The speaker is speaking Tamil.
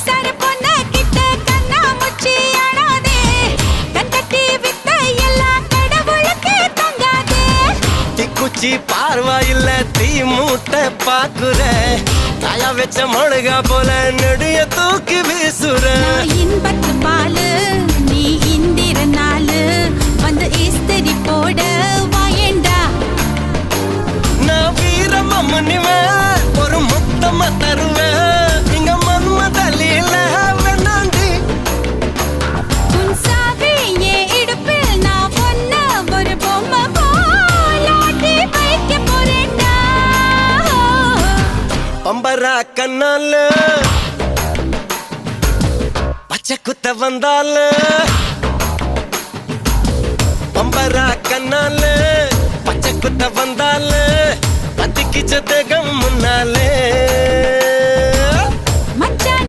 சார பொண்ண கிட்ட கண்ணா முச்சி ஆடாதே கண்கட்டி வித்த எல்லாம் கடவுளுக்கு தங்காதே திக்குச்சி பார்வா இல்ல தீ மூட்டை பாக்குற தாயா வச்ச மொழுகா போல நெடிய தூக்கி வீசுற இன்பத்து பாலு நீ இந்திர நாளு வந்து இஸ்திரி போட வாயேண்டா நான் வீரம் முனிவேன் ஒரு முத்தமா தருவேன் இங்க மன்மதலில வேணாண்டி உன் சாவி என் இடுப்பில் நான் பொண்ண ஒரு பொம்மை போலாட்டி வைக்க போறேன்டா பம்பரா கண்ணால பச்சை குத்த வந்தால பம்பரா கண்ணால பச்சை குத்த வந்தால பத்திக்கு சதகம் முன்னாலே